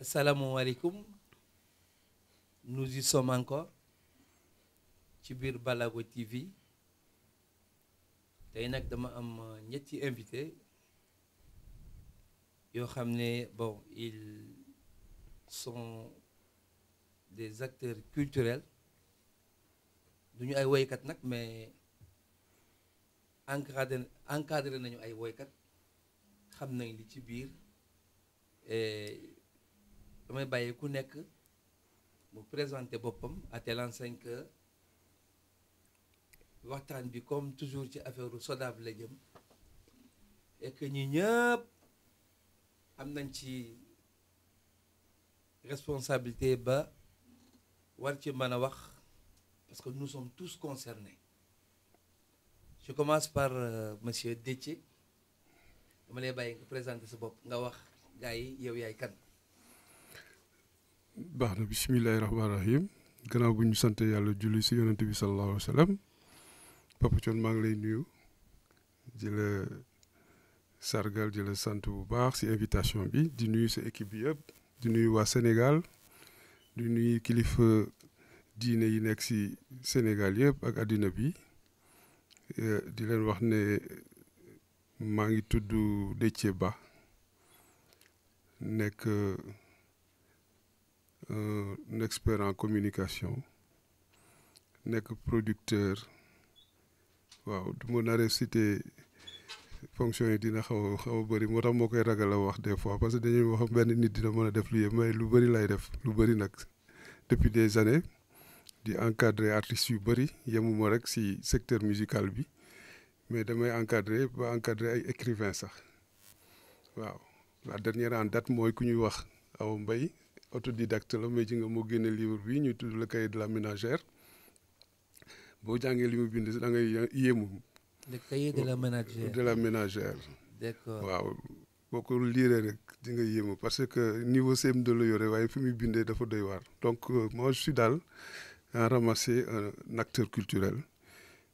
Asalaamaaleykum, nous y sommes encore ci biir Balago TV tey nag dama am ñetti invité yoo xam ne bon ils sont des acteurs culturels duñu ay woykat nag mais encadré nañu ay woykat xam nañ li ci biir damay bàyyi ku nekk mu présenté boppam à telle enseigne que waxtaan bi comme toujours ci affaire SODAV la jëm et que ñi ñëpp am nañ ci responsabilité ba war ci mën a wax parce que nous sommes tous concernés. Je commence par monsieur Déthié dama lay bàyyi nga présenté sa bopp nga wax gars yi yow yaay kan. baax na bisimilahi rahmaani rahim gannaaw bu ñu sant yàlla julli si yonent bi sallallahu alayhi wa sallam Papa Thione maa ngi lay nuyu di la sargal di la sant bu baax si invitation bi di nuyu sa équipe bi yëpp di nuyu waa Sénégal di nuyu kilifa diine yi nekk si Sénégal yëpp ak àddina bi di leen wax ne maa ngi tudd Déthié Ba nekk un expert en communication nekk producteur waaw du ma naree cité fonction yi dina xaw a bëri moo tax moo koy ragal a wax des fois parce que dañuy wax benn nit dina mën a def lu yëpp mais lu bëri lay def lu bëri nag depuis des années di encadrer artistes yu bëri yemuma rek si secteur musical bi mais damay encadrer ba encadrer ay écrivains sax waaw la dernière en date mooy ku ñuy wax Awa Mbaye autodidacte la mais ji nga moo génne livre bi ñu tudd le cahier de la ménagère boo jàngee li mu bind da ngay yéemu. le cahier de la ménagère de la ménagère. d'accord waaw boo ko liiree rek di nga yéemu parce que niveau CM2 la yore waaye fi muy bindee dafa doy waar. donc moi je suis daal en ramasser un acteur culturel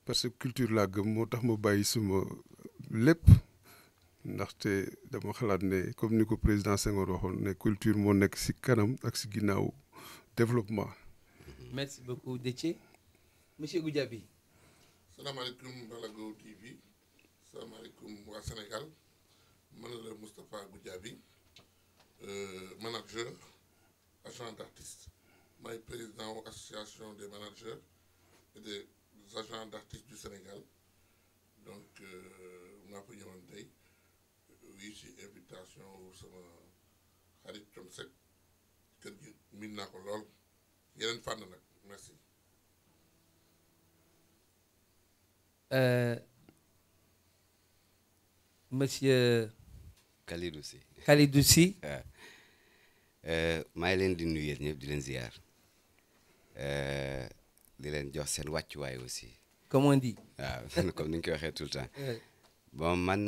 parce que culture laa gëm moo tax ma bàyyi suma lépp. ndaxte dama xalaat ne comme ni ko président Senghor waxoon ne culture moo nekk ci kanam ak ci ginnaaw développement. merci beaucoup Déthié monsieur Goudiaby. salaamaaleykum Balago TV salaamaaleykum waa Sénégal man la Moustapha Goudiaby manager agent d'artiste maay président association des managers et des agents d'artistes du Sénégal donc maa ko ñëwoon tey. oui ci invitation sama xarit Thione Seck kër gi miin naa ko lool yeneen fànn nag merci. monsieur. Khalidou Sy. Khalidou Sy. maa ngi leen di nuyu yéen ñëpp di leen ziar di leen jox seen wàccuwaay aussi. comme on dit. waaw comme ni ñu koy waxee tout le temps. bon man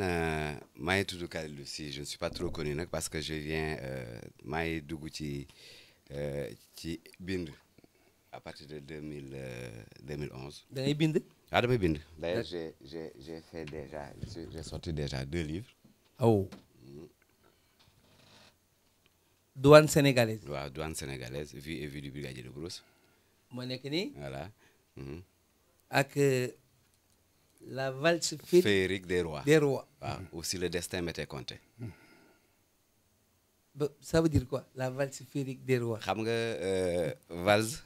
maa ngi tudd Khalidou Sy je ne suis pas trop connu nag parce que je viens maa ngi dugg ci bind à partir de 2011. da ngay bind. ah damay bind. d'ailleurs j'ai fait déjà j'ai sorti déjà 2 livres. oh. douane sénégalaise. waaw douane sénégalaise Vie et vie du brigadier de Brousse. moo nekk nii. voilà. ak. La valse féerique des rois. Des rois. waaw aussi le destin m'était compté. Ça veut dire quoi la valse féerique des rois. xam nga valse.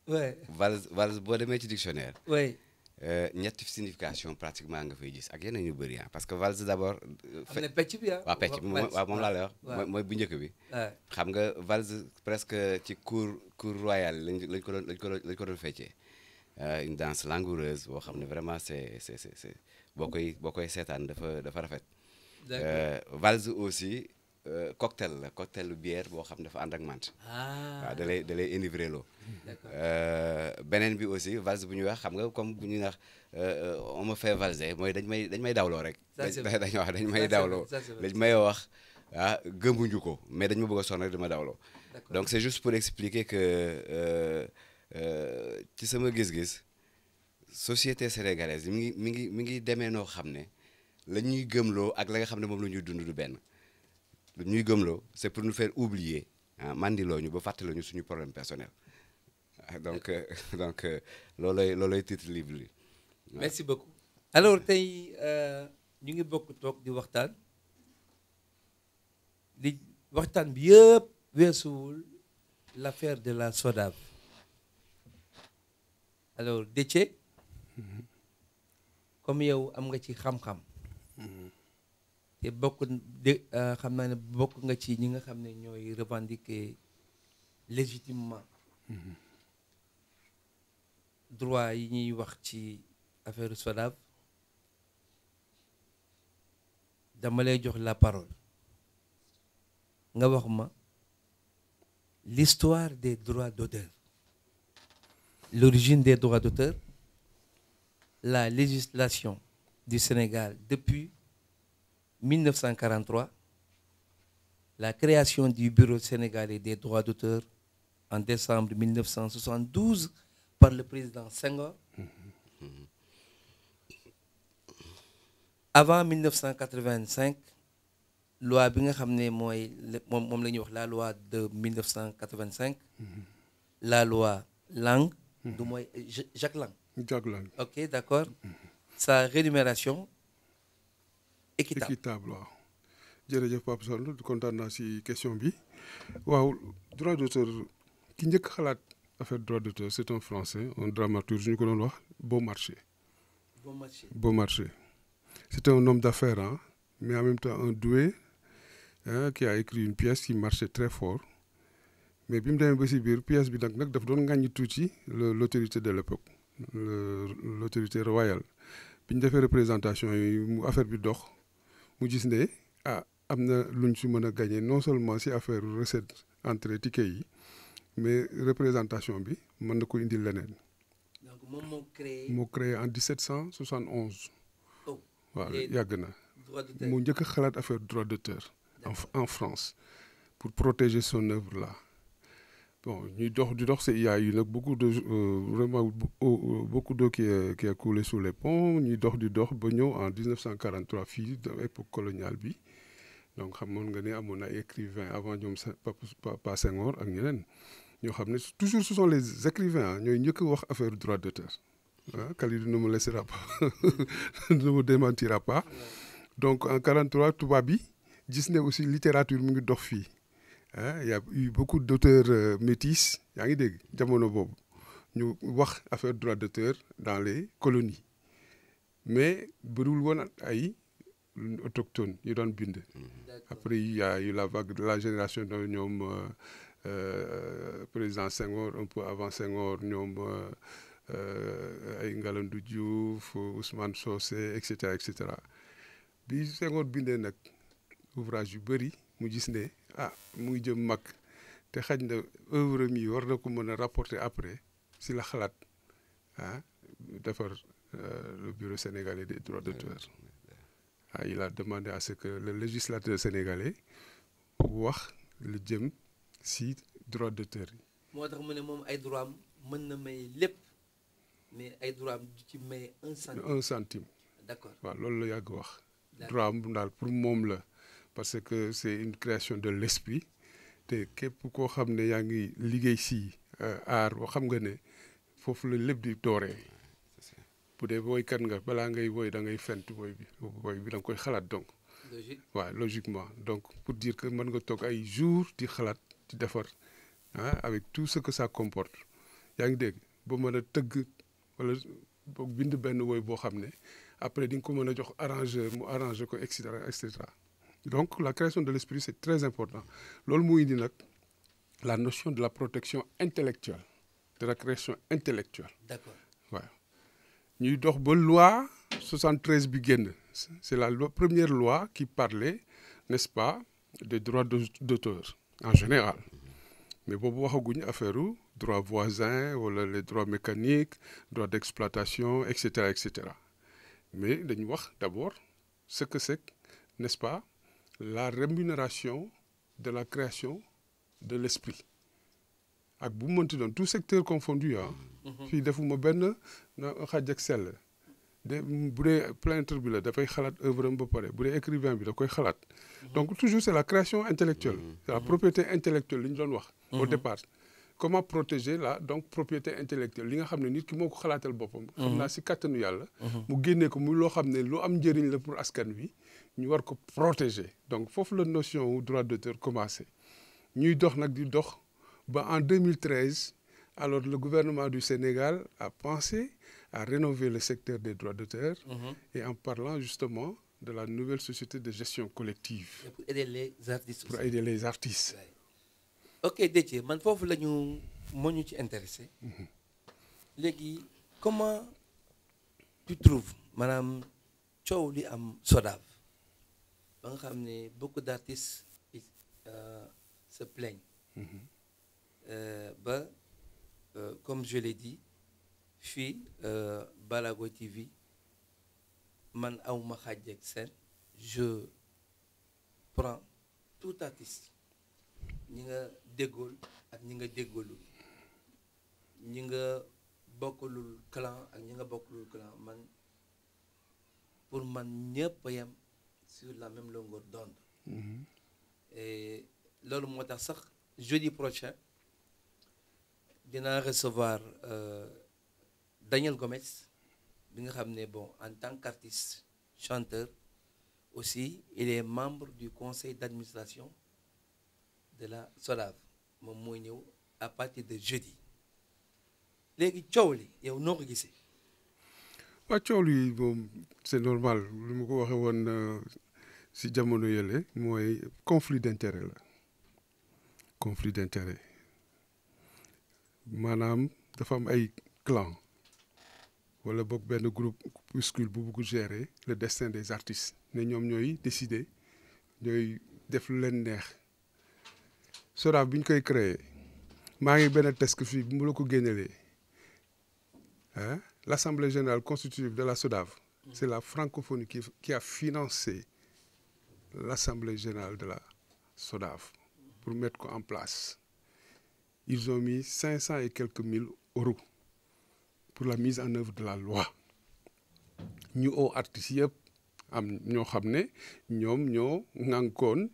oui valse boo demee ci dictionnaire. oui. ñetti signification pratiquement nga fay gis ak yeneen yu bëri parce que valse d'abord. am na pecc bi ah. waaw pecc bi waaw moom laa lay wax. mooy bu njëkk bi. xam nga valse presque ci cour royale lañ ko doon feccee. Une danse langoureuse boo xam ne vraiment c'est boo koy seetaan dafa rafet. valse aussi cocktail bière boo xam ne dafa ànd ak mante. waaw da lay enivrer loo. beneen bi aussi valse bu ñuy wax xam nga comme bu ñuy wax on me fait valser mooy dañ may dawloo rek. dañ may dawloo dañ may wax gëmbuñu ko mais dañ ma bëgg a sonn rek dama dawloo. donc c'est juste pour expliquer que. ci sama gis-gis société sénégalaise mi ngi demee noo xam ne la ñuy gëmloo ak la nga xam ne moom la ñuy dund du benn lu ñuy gëmloo c'est pour nous faire oublier mandiloo ñu ba fàttaloo ñu suñu problème personnel donc loolay titre livre li. merci beaucoup. alors tey ñu ngi bokk toog di waxtaan bi yëpp weesuwul l'affaire de la SODAV. alors Déthié comme yow am nga ci xam-xam te xam naa ne bokk nga ci ñi nga xam ne ñooy revendiquer légitimement droit yi ñuy wax ci affaire SODAV dama lay jox la parole nga wax ma l'histoire des droits d'auteur, l'origine des droits d'auteur, la législation du Sénégal depuis 1943, la création du Bureau sénégalais des droits d'auteur en décembre 1972 par le président Senghor. Avant 1985, loi bi nga xam ne moom la ñuy wax la loi de 1985, la loi Lang, du mooy Jacques Lang. Jacques Lang. ok d'accord. sa rémunération équitable. équitable waaw. jërëjëf Pape Sall kontaan naa si question bi waaw droit d'auteur ki njëkk xalaat affaire droit d'auteur c'est un Français un dramaturge ñu ko doon wax Beaumarchais. Beaumarchais. C'est un homme d'affaires mais en même temps un doué qui a écrit une pièce qui marchait très fort mais bi mu demee ba si biir pièce bi nag daf doon ŋàññi tuuti l'autorité de l'époque l'autorité royale bi ñu defee représentation yi mu affaire bi dox mu gis ne am na luñ si mën a gagner non seulement si affaire recette entrée ticket yi mais représentation bi mën na ko indil leneen. donc moom moo créé en 1771. waaw yàgg na. droit d'auteur mu njëkk a xalaat affaire droit d'auteur en France pour protéger son œuvre là. bon ñuy dox il y a eu nag beaucoup de vraiment beaucoup d'eau qui a coulé sous les ponts ñuy dox ba ñëw en 1943 fii de époque coloniale bi donc xamoon nga ne amoon na écrivain avant ñoom Papa Senghor ak ñeneen ñoo xam ne toujours ce sont les écrivains ñooy njëkk a wax affaire droit d'auteur Khalidou ne me laissera pas ne me démentira pas donc en 43 tubaab bi gis ne aussi littérature mu ngi dox fii. Il y a eu beaucoup d'auteurs métis yaa ngi dégg jamono boobu ñu wax affaire droit d'auteur dans les colonies mais bëriwul woon ay autochtones yu doon bind. après il y a eu la vague de la génération de ñoom président Senghor un peu avant Senghor ñoom ay Ngalandou Diouf Ousmane Socé et cetera bi Senghor bindee nag ouvrage yu bëri mu gis ne mu ngi jëm mag te xaj na œuvre mi war na ko mën a rapporter après si la xalaat defar le bureau sénégalais des droits d'auteur il a demandé à ce que le législateur sénégalais wax lu jëm si droit d'auteur yi. moo tax mu ne moom ay droit am mën na may lépp mais ay droit am du ci may 1 centime. 1 centime. d'accord waaw loolu la yàgg wax. droit am daal pour moom la. parce que c'est une création de l'esprit te képp koo xam ne yaa ngi liggéey si art boo xam nga ne foofu la lépp di dooree bu dee woykat nga balaa ngay woy da ngay fent woy bi da nga koy xalaat donc waaw logiquement donc pour dire que mën nga toog ay jours di xalaat di defar avec tout ce que ça comporte yaa ngi dégg ba mën a tëgg wala boog bind benn woy boo xam ne après di nga ko mën a jox arrangeur mu arranger ko et cetera donc la création de l'esprit c'est très important loolu mu indi nag la notion de la protection intellectuelle de la création intellectuelle. d'accord waaw ñuy dox ba loi 73 bi génn c'est la première loi qui parlait n'est-ce pas des droits d'auteur en général mais boobu waxaguñu affaire droit voisin wala les droits mécaniques droits d'exploitation et cetera mais dañu wax d'abord ce que c'est n'est-ce pas la rémunération de la création de l'esprit ak bu mënti doon tout secteur confondu fii defuma benn xaaj ak sell bu dee peintre bi la dafay xalaat œuvre am ba pare bu dee écrivain bi da koy xalaat donc toujours c'est la création intellectuelle c'est la propriété intellectuelle li ñu doon wax au départ comment protéger la donc propriété intellectuelle li nga xam ne nit ki moo ko xalaatal boppam xam naa si kàttanu yàlla mu génnee ko muy loo xam ne lu am njëriñ la pour askan wi ñu war ko protéger donc foofu la notion wu droit d'auteur commencé ñuy dox nag di dox ba en 2013 alors le gouvernement du Sénégal a pensé à rénover le secteur des droits d'auteur et en parlant justement de la nouvelle société de gestion collective. Et pour aider les artistes. Pour aider les artistes. Ouais. Ok Déthié man foofu la ñu moo ñu ci intéressé. léegi comment tu trouves maanaam coow li am SODAV ba nga xam ne beaucoup d'artistes se plaignent. ba comme je l'ai dit fii Balago TV man awma xaaj ak seen je prends tout artiste ñi nga déggool ak ñi nga déggoolul ñi nga bokkulul clan ak ñi nga bokkulul clan man pour man ñëpp a yem sur la même longueur d'onde. Et loolu moo tax sax jeudi prochain dinaa recevoir Daniel Gomes bi nga xam ne bon en tant qu'artiste chanteur aussi il est membre du conseil d'administration de la SODAV moom mooy ñëw à partir de jeudi léegi coow li yow noo ko gisee. waaw coow li moom c'est normal lu ma ko waxee woon si jamono yële mooy conflit d'intérêt la conflit d'intérêt maanaam dafa am ay clan wala boog benn groupuscule bu bugg gérer le destin des artistes ne ñoom ñooy décider ñooy def lu leen neex SODAV bi ñu koy créer maa ngi benn test fii bu mu la ko génnelee l'assemblée générale constitutive de la SODAV c'est la francophonie qui a financé l'assemblée générale de la SODAV pour mettre ko en place. Ils ont mis 500 et quelques mille euros pour la mise en œuvre de la loi ñu oo artistes yëpp am ñoo xam ne ñoom ñoo ŋànkoon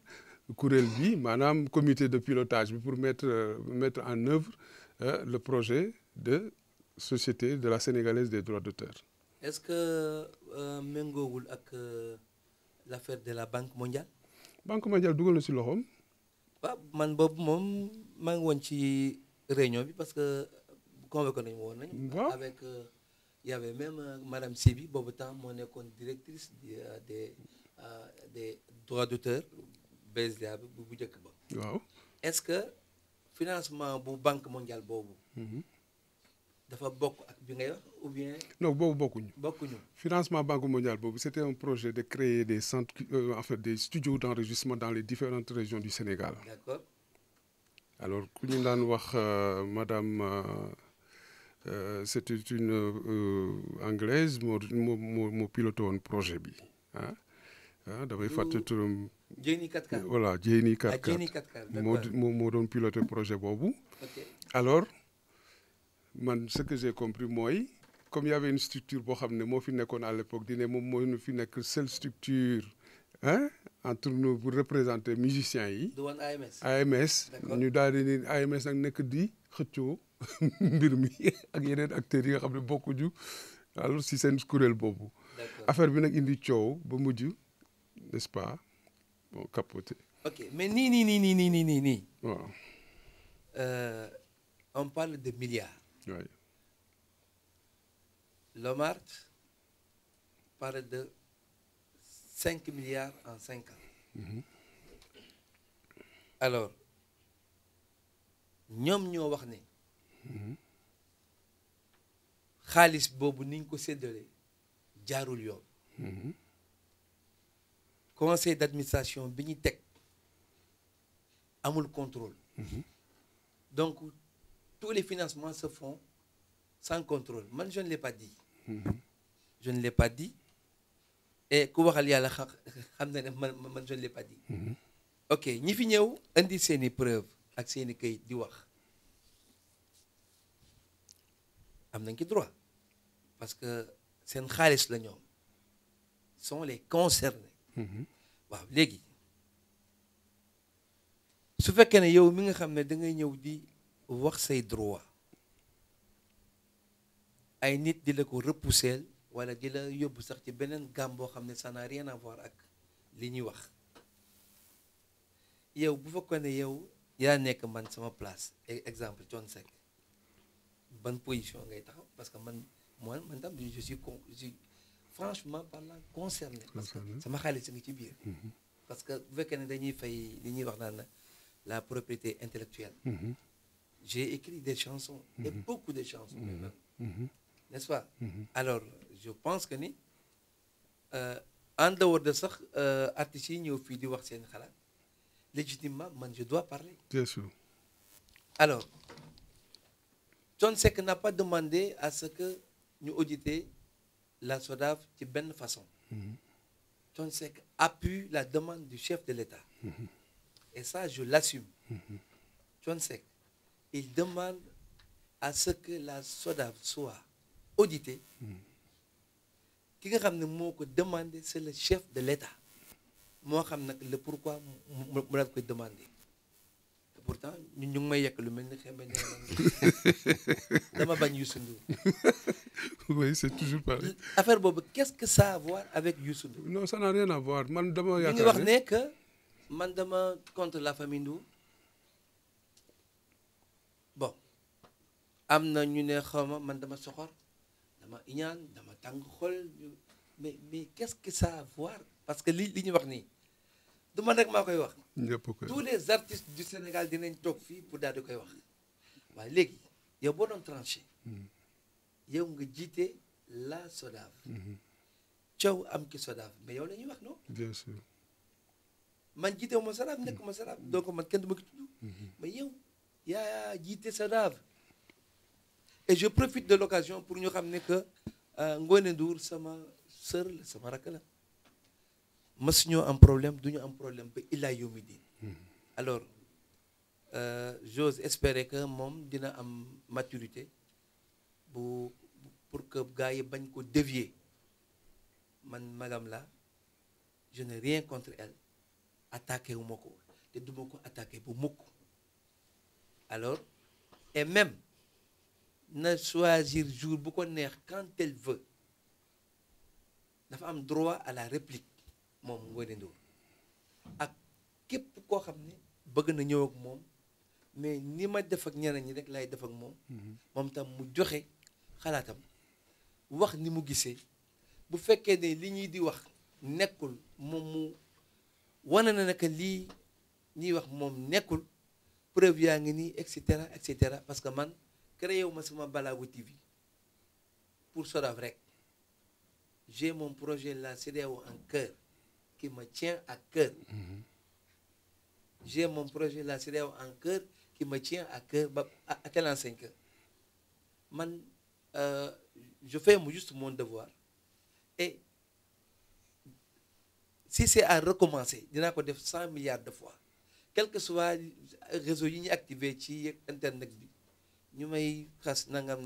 kuréel bi maanaam comité de pilotage bi pour mettre en œuvre le projet de société de la sénégalaise des droits d'auteur. Est-ce que méngoowul ak l'affaire de la Banque mondiale. Banque mondiale dugal na ci loxoom. waaw man boobu moom maa ngi woon ci réunion bi parce que convoqué nañu woon nañu. waaw avec il y avait même madame Sibi boobu temps moo nekkoon directrice des droits d'auteur BSDA bi bu njëkk ba. waaw est-ce que financement bu Banque mondiale boobu. dafa bokk ak bi ngay wax ou bien. non boobu bokkuñu. financement Banque mondiale boobu c'était un projet de créer des centres en fait des studios d'enregistrement dans les différentes régions du Sénégal. D'accord. Alors ku ñu daan wax madame c'était une anglaise moo piloté woon projet bi damay fàtte turam. Jenny Katkar. voilà Jenny Katkar. Jenny Katkar moo doon piloté projet boobu. Ok. Alors man ce que j'ai compris mooy comme il y avait une structure boo xam ne moo fi nekkoon à l'époque di ne moom mooy nu fi nekk seule structure entre nous pour représenter musiciens yi. du woon AMS. AMS ñu daal di ni AMS nag nekk di xëccoo mbir mi ak yeneen acteurs yi nga xam ne bokkuñu alors si seen kuréel boobu. affaire bi nag indi coow ba mujj n'est-ce pas bon capoté. ok mais nii. waaw. On parle de milliards. Oui. Lomart parle de 5 milliards en 5 ans. Alors ñoom ñoo wax ne xaalis boobu niñ ko séddalee jaarul yoon. Conseil d'administration bi ñu teg amul contrôle. Donc tous les financements se font sans contrôle man je ne l'ai pas dit. Je ne l'ai pas dit et ku waxal yàlla xam na ne man je ne l'ai pas dit. ok ñi fi ñëw indi seeni preuve ak seeni kayit di wax am nañ ci droit parce que seen xaalis la ñoom sont les concernés. waaw léegi su fekkee ne yow mi nga xam ne da ngay ñëw di wax say droit ay nit di la ko repousser wala di la yóbbu sax ci beneen gamme boo xam ne ça n'a rien à voir ak li ñuy wax yow bu fekkoon ne yow yaa nekk man sama place exemple Thione Seck ban position ngay taxaw parce que man tam je suis franchement parlant concerné parce que sama xaalis ngi ci biir parce que bu fekkee ne dañuy fay li ñuy wax naan la propriété intellectuelle j'ai écrit des chansons et beaucoup de chansons même n'est-ce pas alors je pense que ni en dehors de sax artistes yi ñëw fii di wax seen xalaat légitimement man je dois parler bien sûr alors Thione Seck n'a pas demandé à ce que ñu auditer la SODAV ci benn façon Thione Seck appuie la demande du chef de l'État et ça je l'assume Thione Seck il demande à ce que la SODAV soit auditée ki nga xam ne moo ko demandé c'est le chef de l'État moo xam nag le pourquoi mu daal koy demandé et pourtant ñun ñu ngi may yekk lu mel ni xembe ne dama bañ Youssou Ndour oui c'est toujours pareil affaire boobu qu'est-ce que ça a à voir avec Youssou Ndour non ça n'a rien à voir man dama yaakaar ñu ngi wax ne que man dama contre la famille Ndour bon am na ñu ne xawma man dama soxor dama iñaan dama tàng xol mais qu'est-ce que ça a à voir parce que li ñu wax nii du man rek maa koy wax tous les artistes du Sénégal dinañ toog fii pour daal di koy wax waaye léegi yow boo doon tranché yow nga jiite la SODAV coow am ki SODAV mais yow la ñuy wax non bien sûr man jiite wu ma SODAV nekk ma SODAV donc man kenn du ma ko tudd mais yow yaa jiite SODAV et je profite de l'occasion pour ñu xam ne que Ngoné Ndour sama sœur la sama rakk la mësuñoo am problème du ñu am problème ba illaa yawmi diin alors j'ose espérer que moom dina am maturité pour que gars yi bañ ko dévier man magam la je n'ai rien contre elle attaqué wu ma ko te du ma ko attaqué bu mukk alors et même na choisir jour bu ko neex quand elle veut dafa am droit à la réplique moom Ngoné Ndour ak képp koo xam ne bëgg na ñëw ak moom mais ni ma def ak ñeneen ñi rek lay def ak moom moom tam mu joxe xalaatam wax ni mu gisee bu fekkee ne li ñuy di wax nekkul moom mu wane na que lii ñuy wax moom nekkul preuve yaa ngi nii et cetera parce que man créé wu ma sama Balago TV pour SODAV rek j'ai mon projet la CEDEAO en cœur qui me tient à cœur j'ai mon projet la CEDEAO en cœur qui me tient à cœur ba à telle enseigne que man je fais juste mon devoir et si c'est à recommencer dinaa ko def 100 milliards de fois quel que soit réseau yi ñuy activé ci internet bi ñu may xas nangam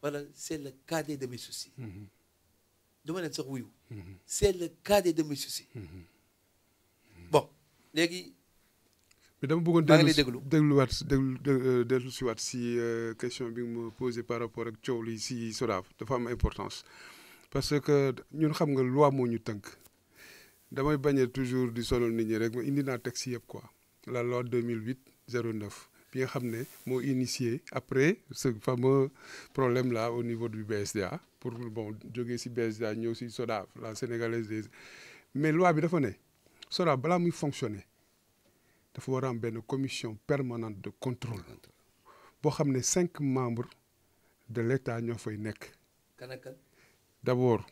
wala c'est le cadet de mes soucis duma leen sax wuyu c'est le cadet de mes soucis bon léegi mais dama bëggoon dellu si waat si question bi nga ma posé par rapport ak coow li si SODAV dafa am importance parce que ñun xam nga loi moo ñu tënk damay bañee toujours di sonal nit ñi rek ma indi naa texte yëpp quoi la loi 2008-09 bi nga xam ne moo initié après ce fameux problème là au niveau du BSDA pour bon jógee si BSDA ñëw si SODAV la sénégalaise des mais loi bi dafa ne SODAV balaa muy fonctionner dafa war a am benn commission permanente de contrôle boo xam ne 5 membres de l'État ñoo fay nekk. kan ak kan. D'abord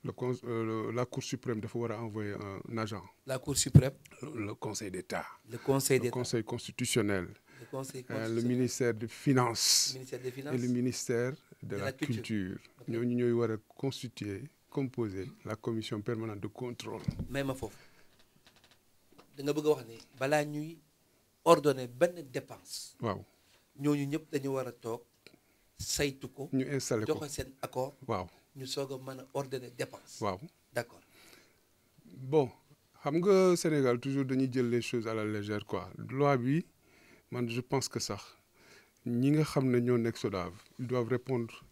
la Cour suprême dafa war a envoyer un agent. La Cour suprême. Le Conseil d'État. Le Conseil d'État. Le Conseil constitutionnel. Le Conseil constitutionnel. Le ministère des Finances. Ministère des Finances. Et le ministère de la Culture. ñooñu ñooy war a composer la commission permanente de contrôle. may ma foofu da nga bëgg a wax ni balaa ñuy ordonner benn dépense. waaw ñooñu ñëpp dañu war a toog saytu ko. ñu installé ko joxe seen accord. waaw ñu soog a mën a ordonner dépense. waaw d'accord. bon xam nga Sénégal toujours dañuy jël les choses à la légère quoi loi bi man je pense que sax ñi nga xam ne ñoo nekk SODAV ils doivent répondre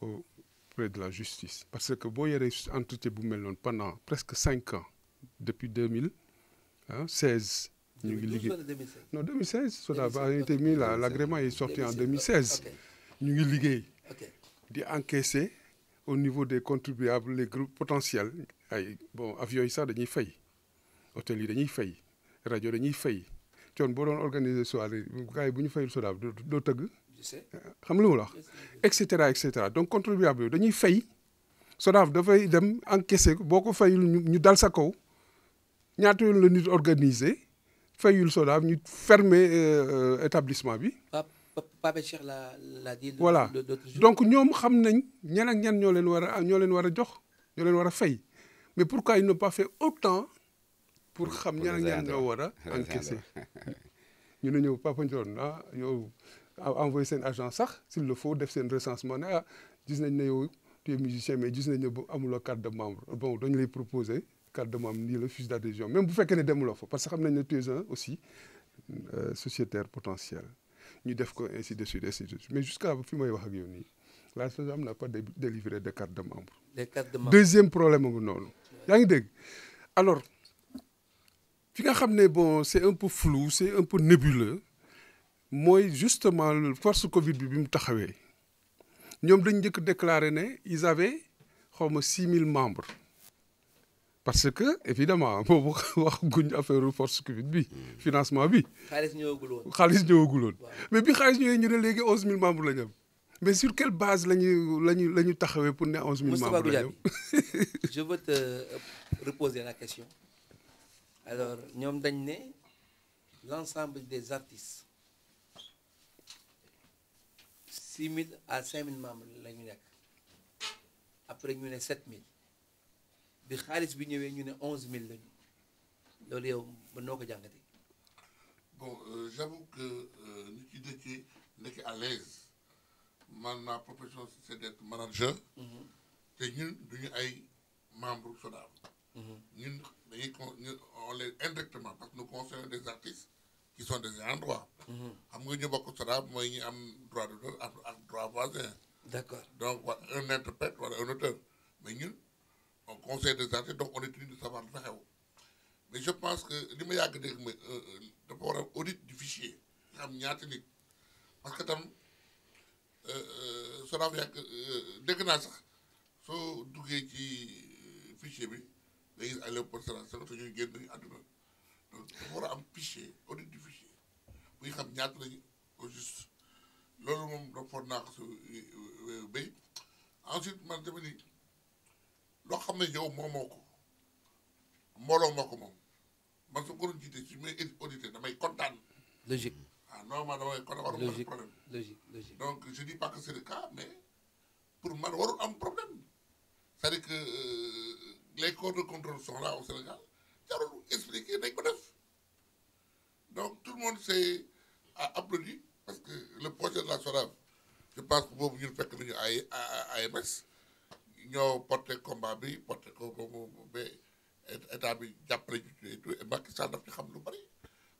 auprès de la justice parce que boo yoree entité bu mel noonu pendant presque 5 ans depuis 2016 ñu ngi liggéey non 2016 SODAV a été mis là l'agrément est sorti en 2016 ñu ngi liggéey di encaisser au niveau des contribuables les groupes potentiels ay bon avions yi sax dañuy fay hôtel yi dañuy fay rajo dañuy fay coon boo doon organiser soirée gars yi bu ñu fayul SODAV doo tëgg xam lu mu la wax et cetera donc contribuable yooyu dañuy fay SODAV dafay dem encaisser boo ko fayul ñu dal sa kaw ñaata yoon la nit organiser fayul SODAV ñu fermer établissement bi. Pape Cheikh la dit. Voilà donc ñoom xam nañ ñan ak ñan ñoo leen war a jox ñoo leen war a fay mais pourquoi ils n'ont pas fait autant pour xam ñan ak ñan ñoo war a encaisser ñu ne ñëw Papa Ndione yow envoyé seen agent sax s'il le faut def seen recensement ne gis nañ ne yow tu es musicien mais gis nañ ne bu amuloo carte de membre bon dañu lay proposer carte de membre nii la fiche d'adhésion même bu fekkee ne demuloo fa parce que xam nañ ne tu es un aussi sociétaire potentiel ñu def ko ainsi de suite mais jusqu'à fi may wax ak yow nii la SODAV n'a pas délivré de carte de membre. Deuxième problème nga noonu. yaa ngi dégg alors fi nga xam ne bon c'est un peu flou c'est un peu nébuleux mooy justement force Covid bi mu taxawee ñoom dañ njëkk déclaré ne ils avaient xaw ma 6000 membres parce que évidemment boobu wax guñ affaire force Covid bi financement bi. xaalis ñëwagul woon mais bi xaalis ñëwee ñu ne léegi 11000 membres la ñu am mais sur quelle base la ñu taxawee pour ne 11000 membres la ñu am. je veux te reposer la question alors ñoom dañ ne l'ensemble des artistes 6000 à 5000 membres la ñu nekk après ñu ne 7000 bi xaalis bi ñëwee ñu ne 11000 la ñu loolu yow ba noo ko jàngatee. bon j'avoue que nit ki dëkkee nekk à l'aise man ma profession c'est d'être manager. te ñun duñu ay membres SODAV. ñun dañuy on les indirectement parce que nous conseillons des artistes qui sont des ayants droit. xam nga ñu bokk SODAV mooy ñi am droit d'auteur ak droit voisin. d'accord donc un interprète wala un auteur mais ñun on conseille des artistes donc on est tenu de savoir lu fa xew mais je pense que li ma yàgg dégg mooy dafa war a audit du fichier xam ñaata nit parce que tam SODAV yàgg dégg naa sax soo duggee ci fichier bi nga gis ay Léopold Sédar Senghor te ñuy génn àdduna donc dafa war a am fichier audit du fichier bu ñu xam ñaata lañu au juste loolu moom dafa foog naa ko su béy ensuite man dama ni loo xam ne yow moomoo ko mbooloo moo ko moom man su ko doon jiite su may audité damay kontaan. logique. normalement damay kontaan warul am problème. logique. donc je dis pas que c'est le cas mais pour man warul am problème c'est-à-dire que les corps de contrôle sont là au Sénégal jarul expliquer nañ ko def donc tout le monde s'est applaudi parce que le projet de la SODAV je pense que boobu ñun fekk nañu ay AMS ñoo porté combat bi porté ko ba état bi jàppale ñu et tout et Macky Sall daf ci xam lu bari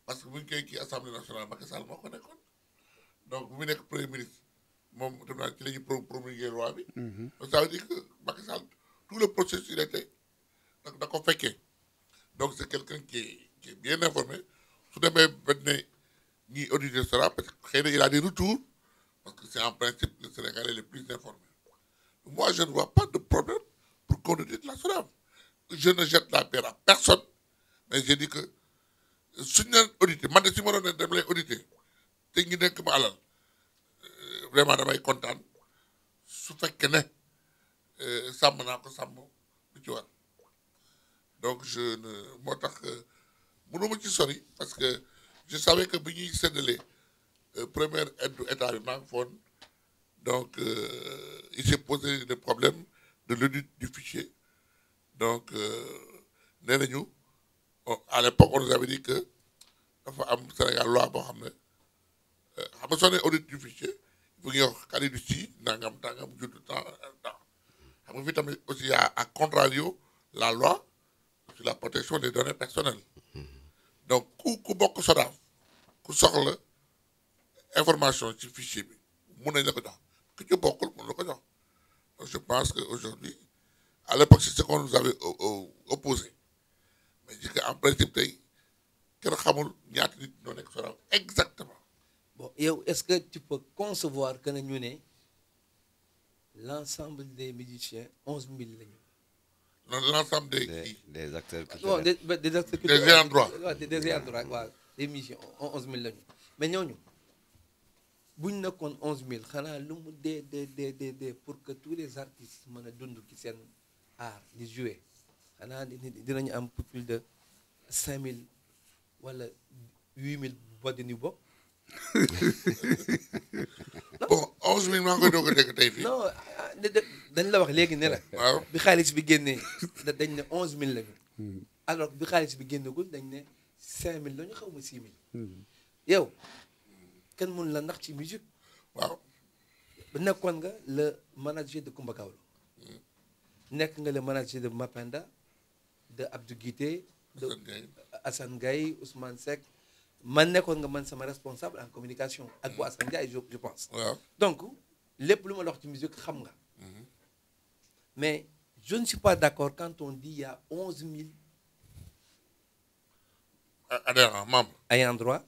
parce que bu ñu koy kii assemblée nationale Macky Sall moo ko nekkoon donc bu mu nekk premier ministre moom dem naa ci la ñu promulguer loi bi. donc ça veut dire que Macky Sall tout le processus il était da ko fekkee donc c'est quelqu'un qui est bien informé su demee ba ne ñiy auditer cela parce que xëy na il a des retours parce que c'est en principe le Sénégalais le plus informé. Moi, je ne vois pas de problème pour qu'on audite la SODAV. Je ne jette la pierre à personne, mais je dis que si nous auditons, maintenant si nous devons auditer, te ñu nekk ma alal vraiment damay kontaan su fekkee ne sàmm naa ko sàmm lu ci war donc je ne moo tax mënuma ci sori parce que je savais que bi ñuy séddale première aide du état bi maa ngi foon donc il s'est posé le problème de l'audit du fichier donc nee nañu à l'époque on nous avait dit que dafa am Sénégal loi boo xam ne xam nga soo nee audit du fichier il faut ñu wax Kalidou Sy nangam judd temps xam nga fi tamit aussi y a à contrario la loi sur la protection des données personnelles donc ku bokk SODAV ku soxla information ci fichier bi mun nañ la ko jox ku ci bokkul mun la ko jox donc je pense que aujourd'hui à l'époque c'est ce qu'on nous avait opposé mais je dis que en principe tey kenn xamul ñaata nit ñoo nekk SODAV exactement. Bon, yow est-ce que tu peux concevoir que ñu ne l'ensemble des musiciens 11 000 lañu. non l'ensemble des acteurs non culturels. des acteurs culturels. Des ayants droit. waaw des ayants droit waaw des musiciens 11 000 lañu mais ñooñu bu ñu nekkoon 11 000 xanaa lu mu dee pour que tous les artistes mën a dund ci seen art di jouer xanaa dinañu am plus de 5 000 wala 8 000 boîtes de bopp. bon 11 000 maa ngi koy doog a dégg tey fii. non dañ la wax léegi ne la. waaw bi xaalis bi génnee dañ ne 11 000 lañu. alors bi xaalis bi génnagul dañ ne 5 000 lañu xaw ma 6 000. yow kenn mun la ndax ci musique. waaw. ba nekkoon nga le manager de Coumba Gawlo. nekk nga le manager de Mapenda de Abdou Guité de Assane Gaye Ousmane Seck. man nekkoon nga man sama responsable en communication ak bu Assane Ndiaye je pense. waaw donc lépp lu ma la wax ci musique xam nga. mais je ne suis pas d'accord quand on dit il y a 11 000 adhérents membres. ayants droit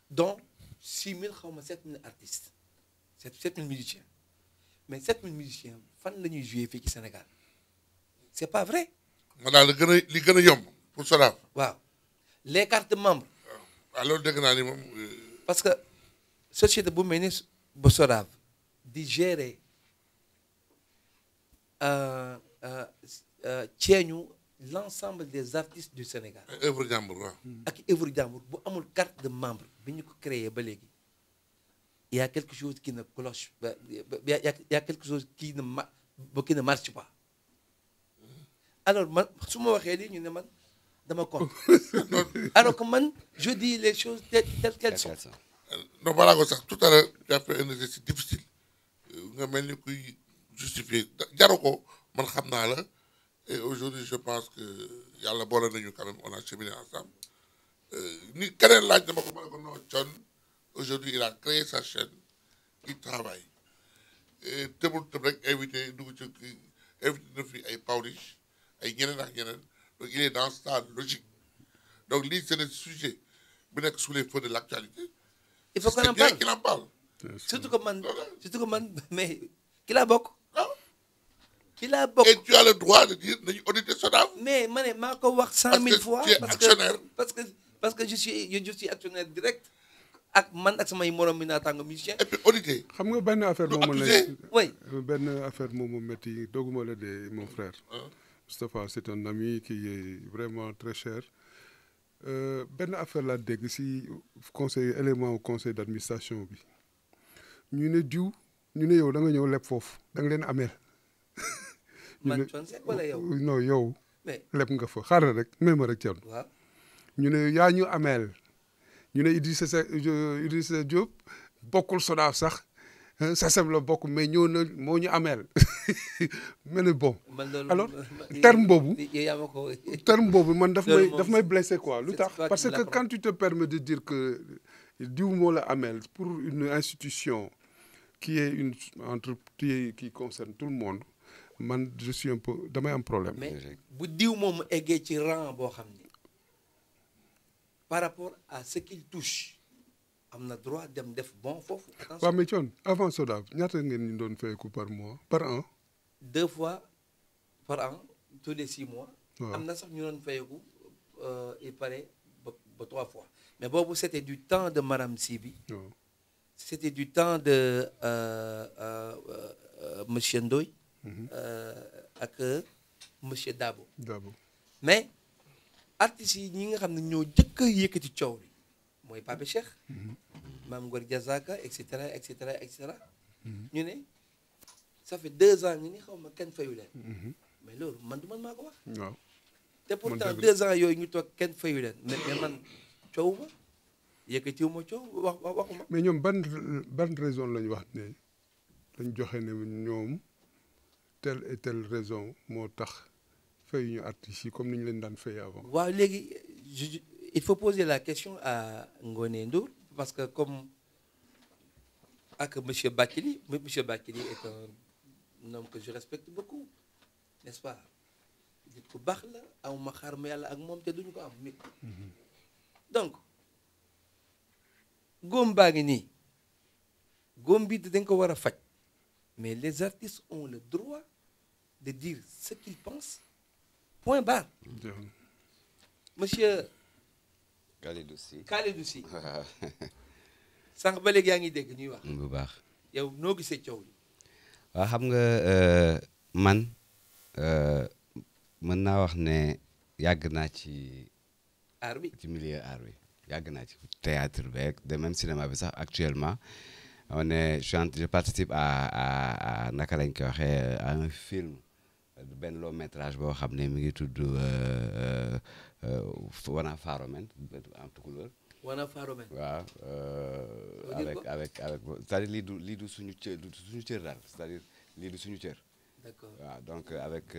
dont 6 000 xaw ma 7 000 artistes 7 000 musiciens mais 7 000 musiciens fan la ñuy jouer fii ci Sénégal c'est pas vrai. ma daal li gën a yomb pour SODAV. waaw les cartes membres. waaw loolu dégg naa ni moom. parce que société bu mel ni ba SODAV di gérer ceeñu l'ensemble des artistes du Sénégal. œuvre jàmbur waaw. ak œuvre jàmbur bu amul carte de membre bi ñu ko créé ba léegi il y a quelque chose qui ne cloche il y a quelque chose qui ne marche pas alors man su ma waxee lii ñu ne man dama contre alors que man je dis les choses telles qu'elles sont. non balaa ko sax tout à l'heure tu as fait un exercice difficile nga mel ni kuy justifier jaru ko man xam naa la et aujourd'hui je pense que yàlla boole nañu quand même on a cheminé ensemble ni keneen laaj dama ko ma ne ko non Thione aujourd'hui il a créé sa chaîne il travaille tëbul tëb rek invité dugg ci invité na fi ay Pawlish ay ñeneen ak ñeneen donc il est dans sa logique donc lii c'est le sujet bu nekk sous les feux de l'actualité. il faut qu'on en c'est bien parle qu'il en parle. surtout que man mais ki laa bokk. ki laa bokk et tu as le droit de dire nañu auditer SODAV. mais ma ne maa ko wax 100 000 fois. tu es actionnaire. parce que je suis actionnaire direct ak man ak samay morom mi naataango musicien. et puis auditer. xam nga benn affaire moom la oui benn affaire moom mu métti dogguma la de mon frère. Moustapha c'est un ami qui est vraiment très cher. benn affaire laa dégg si conseil d'administration bi ñu ne diw ñu ne yow da nga ñëw leb foofu da nga leen ameel. man Thione Seck wala yow. non yow. mais leb nga fa xaaral rek même ma rek Thione. waaw ñu ne yaa ñu ameel ñu ne Idrissa Diop bokkul SODAV sax SACEM la bokk mais ñëw na moo ñu ameel mais ne bon. alors terme boobu. terme boobu man daf may blessé quoi lu tax parce que quand tu te permets de dire que diw moo la ameel pour une institution qui est une entreprise qui concerne tout le monde man je suis un peu damay am problème. mais bu diw moom eggee ci rang boo xam ni par rapport à ce qu'il touche am na droit dem def bon foofu. waaw mais Thione avant SODAV ñaata ngeen ñu doon fayeku par mois par an. 2 fois par an tous les 6 mois. waaw am na sax ñu doon fayeku il paraît ba 3 fois mais boobu c'était du temps de Madame Sibi. waaw c'était du temps de monsieur Ndoye. ak monsieur Dabo. mais artistes yi ñi nga xam ne ñoo jëkk a yëkkati coow li mooy Pape Cheikh. Mame Ngor Diazaka et cetera et cetera et cetera. ñu ne ça fait 2 ans ñu ni xaw ma kenn fayu leen. mais loolu man du man maa ko wax. waaw te pourtant 2 ans yooyu ñu toog kenn fayu leen mais man coow ma yëkkatiwu ma coow waxuma. mais ñoom ban raison lañu wax ne lañ joxe ne ñoom telle et telle raison moo tax fay ñu artistes yi comme ni ñu leen daan fay avant. waaw léegi il faut poser la question à Ngoné Ndour parce que comme ak monsieur Bathily est un homme que je respecte beaucoup n'est-ce pas nit ku baax la aw ma xaar ma yàlla ak moom te duñu ko am mit donc góom baa ngi nii góom bi dañ ko war a faj mais les artistes ont le droit de dire ce qu'ils pensent point barre. monsieur Kalidou Sy waaw sànq ba léegi yaa ngi dégg ñuy wax bu baax yow noo gisee coow li waaw xam nga man mën naa wax ne yàgg naa ci aar bi ci milieu art bi yàgg naa ci théâtre beeg de même cinéma bi sax actuellement je participe à naka lañ koy waxee à un film benn long métrage boo xam ne mi ngi tudd Wana Faromen en tukulóor. Wana Faromen waaw avec c'est-à-dire lii du suñu cër daal c'est-à-dire lii du suñu cër. D'accord. waaw donc avec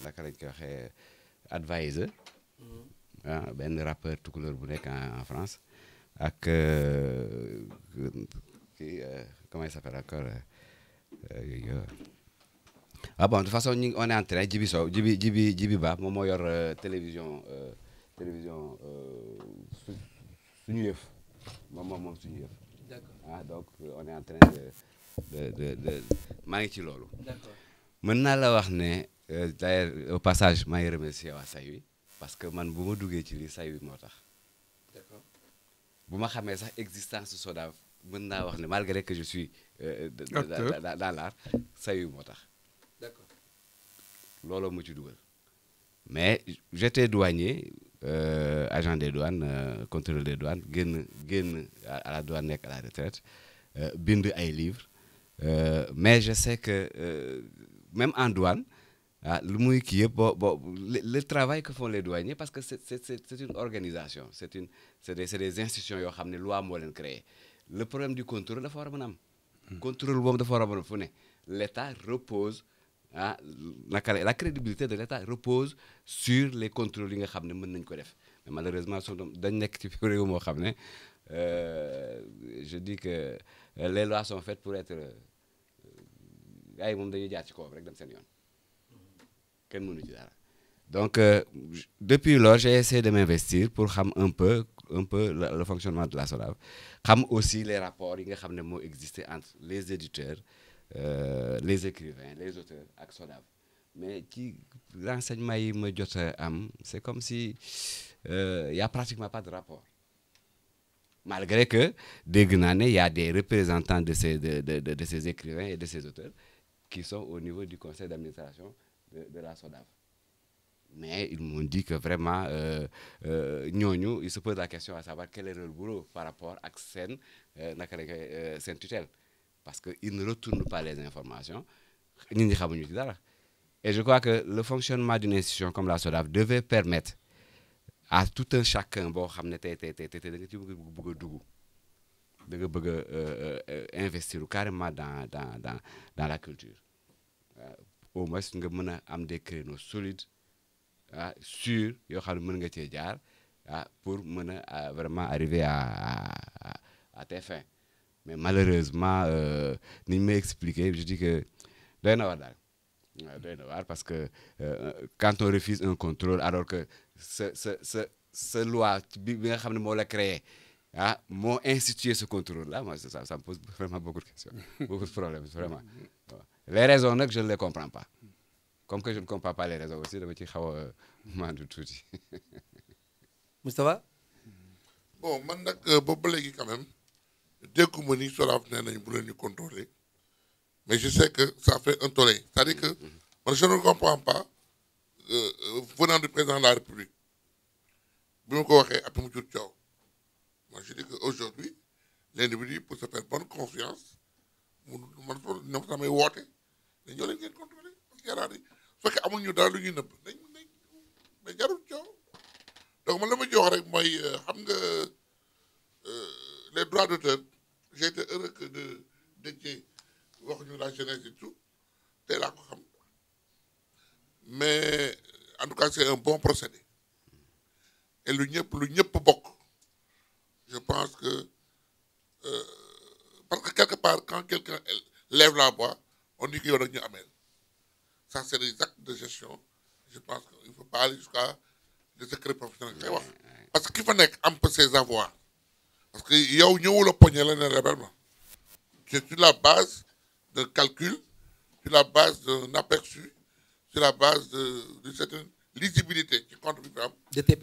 naka lañ koy waxee Advisor. benn rappeur tukulóor bu nekk en France ak kii comment il s'appelle encore bon de toute façon on est en train Djibi Sow Djibi Ba moom moo yor télévision suñu yëf moom suñu yëf. D'accord. Donc on est en train de maa ngi ci loolu. D'accord. mën naa la wax ne d'ailleurs au passage maa ngi remercier waa Saint-Louis parce que man bu ma duggee ci lii Saint-Louis moo tax. D'accord. bu ma xamee sax existence SODAV mën naa wax ne malgré que je suis dans l'art Saint-Louis moo tax. D'accord. looloo ma ci dugal mais j'étais douanier agent des douanes contrôleur des douanes génn à la douane nekk à la retraite bind ay livres mais je sais que même en douane lu muy kii yëpp le travail que font les douaniers parce que c'est une organisation c'est des institutions yoo xam ne loi moo leen créé le problème du contrôle dafa war a mën a am. contrôle boobu dafa war a mën a fu ne l'État repose la crédibilité de l'État repose sur les contrôles yi nga xam ne mën nañ ko def mais malheureusement dañ nekk ci réew moo xam ne je dis que les lois sont faites pour être gars yi moom dañuy jaar ci kawam rek dem seen yoon kenn mënu ci dara donc depuis lors j'ai essayé de m'investir pour xam un peu le fonctionnement de la SODAV xam aussi les rapports yi nga xam ne moo existé entre les éditeurs les écrivains les auteurs ak SODAV mais ci renseignement yi ma jot a am c'est comme si y a pratiquement pas de rapport malgré que dégg naa ne y a des représentants de ces écrivains et de ces auteurs qui sont au niveau du conseil d'administration de la SODAV mais ils m'ont dit que vraiment ñooñu il se pose la question à savoir quel est leur boulot par rapport ak seen naka la koy seen tutelle parce que ils ne retournent pas les informations nit ñi xamuñu ci dara et je crois que le fonctionnement d'une institution comme la SODAV devait permettre à tout un chacun boo xam ne tey da nga ci bëgg a dugg da nga bëgg a investir carrément dans la culture au moins nga mën a am des créneaux solides sûrs yoo xam ne mën nga cee jaar pour mën a vraiment arriver à tes fins mais malheureusement ni ñu may expliquer je dis que doy na war daal doy na waar parce que quand on refuse un contrôle alors que ce loi bi nga xam ne moo la créé moo institué ce contrôle là moi ça me pose vraiment beaucoup de questions beaucoup de problèmes vraiment les raisons nag je ne les comprends pas comme que je ne comprends pas les raisons aussi dama ci xaw a mandu tuuti. Moustapha. bon man nag boobu ba léegi quand même dégguma ni SODAV nee nañu bu leen ñu contrôler mais je sais que ça fait un tollé c'est-à-dire que man je ne comprends pas venant du président de la République bi ma ko waxee après mu jur coow moi je dis que aujourd'hui l'individu pour se faire bonne confiance man ñoom samay woote ne ñoo leen ngeen contrôler parce que yaakaar ni su fekkee amul ñu dara lu ñuy nëbb nañ mais jarul coow donc man la ma jox rek mooy xam nga les droits d'auteur j'ai été heureux que de Déthié wax ñu la jeunesse et tout tey laa ko xam mais en tout cas c'est un bon procédé et lu ñëpp bokk je pense que parce que quelque part quand quelqu'un lève la voix on dit que yow nag ñu ameel ça c'est des actes de gestion je pense qu'il faut pas aller jusqu'à des secrets professionnels ngay wax parce que ki fa nekk am peu ses avoirs parce que yow ñëwula poñe la ne réellement c'est sur la base d'un calcul sur la base d'un aperçu sur la base d'une certaine lisibilité ci compte bi fi am de tes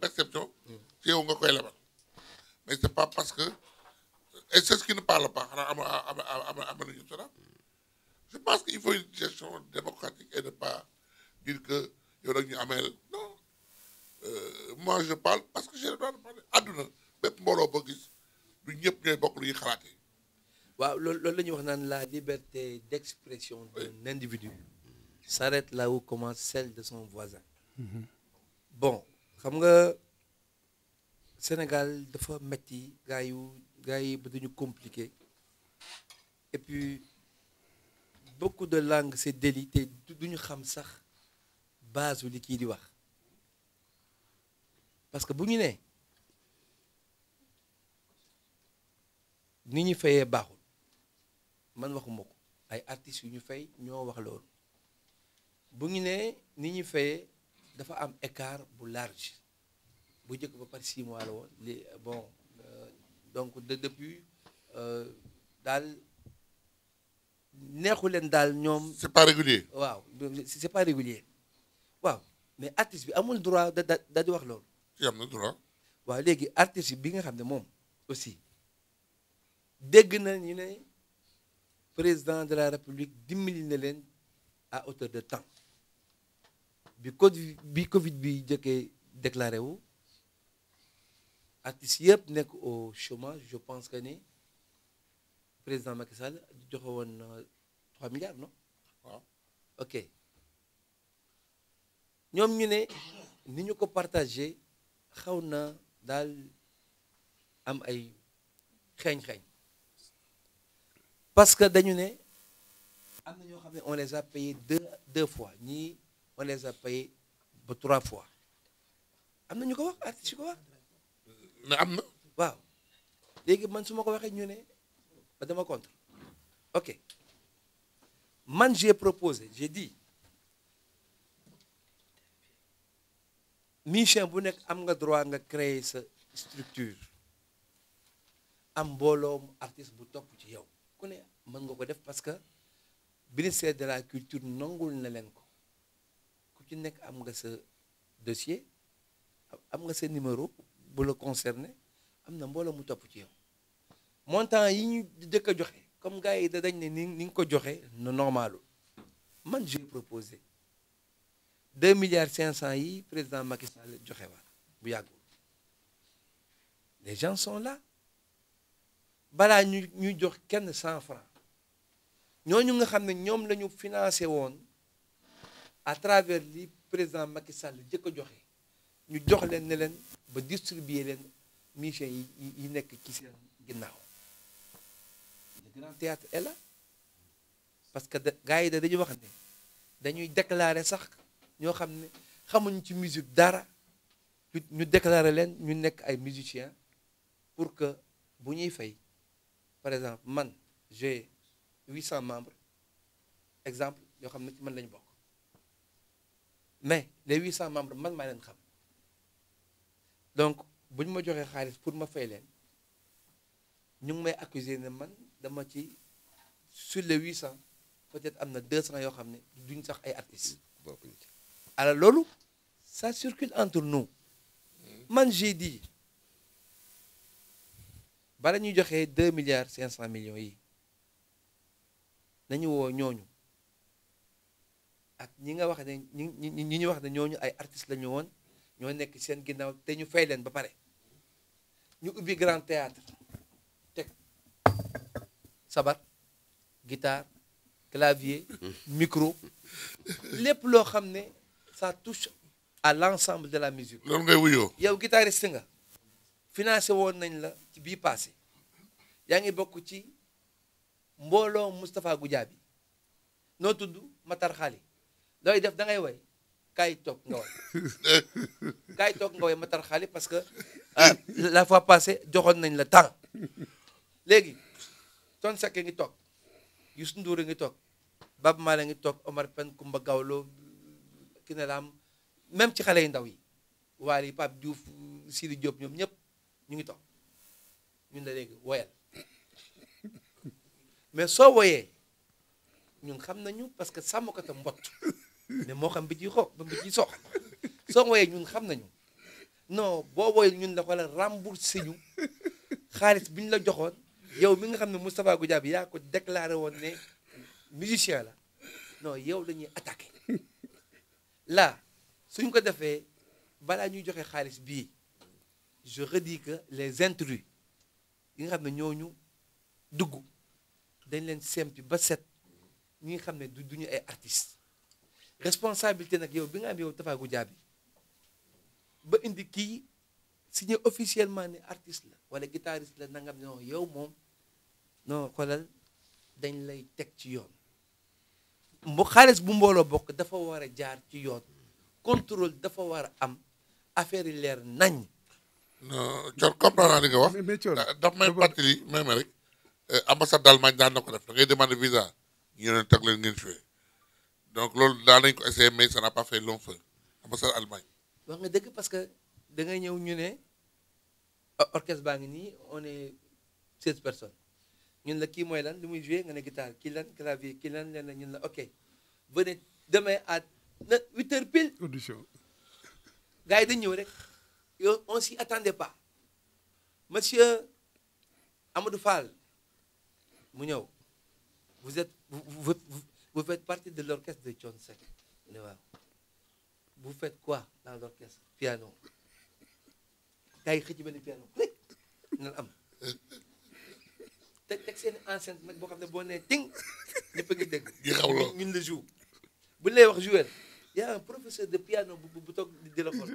perceptions ci yow nga koy lebal mais c'est pas parce que et c'est ce qui ne parle pas xanaa am nañu cela je pense qu'il faut une gestion démocratique et ne pas dire que yow nag ñu ameel non moi je parle parce que j'ai le droit de parler àdduna bépp mbooloo ba gis du ñëpp ñooy bokk lu ñuy xalaatee waaw loolu la ñuy wax naan la liberté d'expression d'un individu s'arrête là où commence celle de son voisin bon xam nga Sénégal dafa metti gars yi ba dañu compliqué et puis beaucoup de langues c'est délit te duñu xam sax base li kii di wax parce que bu ñu nee ni ñu fayee baaxul man waxuma ko ay artistes yu ñu fay ñoo wax loolu bu ñu nee ni ñu fayee dafa am écart bu large bu njëkk ba par 6 mois la woon bon donc depuis daal neexu leen daal ñoom. c'est pas régulier. waaw c'est pas régulier waaw mais artiste bi amul droit da di wax loolu. si am na droit. waaw léegi artiste bi nga xam ne moom aussi dégg na ñu ne président de la république dimbali na leen à hauteur de temps bi Covid bi jëkkee déclaré wu artistes yëpp nekk au chômage je pense que ni président Macky Sall joxe woon 3 milliards non waaw ok ñoom ñu ne ni ñu ko partagé xaw na daal am ay xeeñ-xeeñ parce que dañu ne am na ñoo xam ne on les a payés deux fois ñii on les a payés ba 3 fois am na ñu ko wax artiste yu ko wax ne am na. waaw léegi man su ma ko waxee ñu ne ba dama contre ok man j'ai proposé j'ai dit musicien bu nekk am nga droit nga créer sa structure am mbooloom artiste bu topp ci yow ku ne mën nga ko def parce que ministère de la culture nangul na leen ko ku ci nekk am nga sa dossier am nga sa numéro bu la concerné am na mbooloo mu topp ci yow montant yi ñu dëkk a joxe comme gars yi dañ ne ni nga ko joxe no normalu man j'ai proposé 2 milliards 500 yi président Macky Sall joxe waa bu yàggul les gens sont là balaa ñuy jox kenn 100 francs ñooñu nga xam ne ñoom la ñu financé woon à travers li président Macky Sall jëkk a joxe ñu jox leen ne leen ba distribuer leen mission yi nekk ci seen ginnaaw le grand théâtre est là parce que gars yi dañuy wax ne dañuy déclarer sax ñoo xam ne xamuñ ci musique dara ñu déclarer leen ñu nekk ay musiciens pour que bu ñuy fay par exemple man j'ai 800 membres exemple yoo xam ne ci man lañu bokk mais les 800 membres man maa leen xam donc bu ñu ma joxee xaalis pour ma fay leen ñu ngi may accuser ne man dama ci sur les 800 peut-être am na 200 yoo xam ne duñ sax ay artistes alors loolu ça circule entre nous man j'ai dit bala ñuy joxee 2 milliards 500 millions yi nañu woo ñooñu ak ñi nga wax ne ñi ñu wax ne ñooñu ay artistes la ñu woon ñoo nekk seen ginnaaw te ñu fay leen ba pare ñu ubbi grand théâtre teg sabar guitare clavier micro lépp loo xam ne ça touche à l'ensemble de la musique. loolu ngay wuyoo. yow guitariste nga financé woon nañ la ci bii passé yaa ngi bokk ci mbooloo Moustapha Goudiaby noo tudd Matar Xaali looy def da ngay woy kaay toog nga woy kaay toog nga woy Matar Xaali parce que la fois passée joxoon nañ la temps léegi Thione Seck ngi toog Youssou Ndour ngi toog Baaba Maal ngi toog Omar Pène Kumba Gawlo ki ne laam même ci xale yu ndaw yi Waly Pape Diouf Sidi Diop ñoom ñëpp ñu ngi toog ñun la léegi woyal mais soo woyee ñun xam nañu parce que sàmm ko ta mbott mais moo xam bi ci xo ba bi ci sox soo woyee ñun xam nañu non boo woyee ñun la wala remboursé ñu xaalis bi ñu la joxoon yow mi nga xam ne Moustapha Goudiaby yaa ko déclaré woon ne musicien la non yow la ñuy attaqué là suñ ko defee balaa ñuy joxe xaalis bii je redis que les intrus yi nga xam ne ñooñu dugg dañ leen sempi ba set ñi nga xam ne duñu ay artistes responsabilité nag yow bi nga am yow Moustapha Goudiaby ba indi kii signé officiellement ne artiste la wala guitariste la nangam non yow moom non xoolal dañ lay teg ci yoon xaalis bu mbooloo bokk dafa war a jaar ci yoon contrôle dafa war a am affaire yi leer nañ. non Thione comprendre naa li nga wax. mais Thione daf may fàttali même rek ambassade d'Allemagne daan na ko def da ngay demander visa ñu ne teg leen ngeen joué donc loolu daan nañ ko essayé mais ça n'a pas fait long feu ambassade Allemagne. wax nga dëgg parce que da ngay ñëw ñu ne orchestre baa ngi nii on est 16 personnes ñun la kii mooy lan lu muy joué nga ne guitare kii lan clavier kii lan leen la ñun la ok venez demain à 8h pile. audition. gars yi dañ ñëw rek yow on s'y attendait pas monsieur Amadou Fall mu ñëw vous faites partie de l'orchestre de Thione Seck mu ne waaw vous faites quoi dans l'orchestre piano gars yi xëcc benn piano rek nan am teg seen enceinte nag boo xam ne boo nee ting ñëpp a ngi dégg ñun la joue bu lay wax jouer y a un professeur de piano bu toog di la xool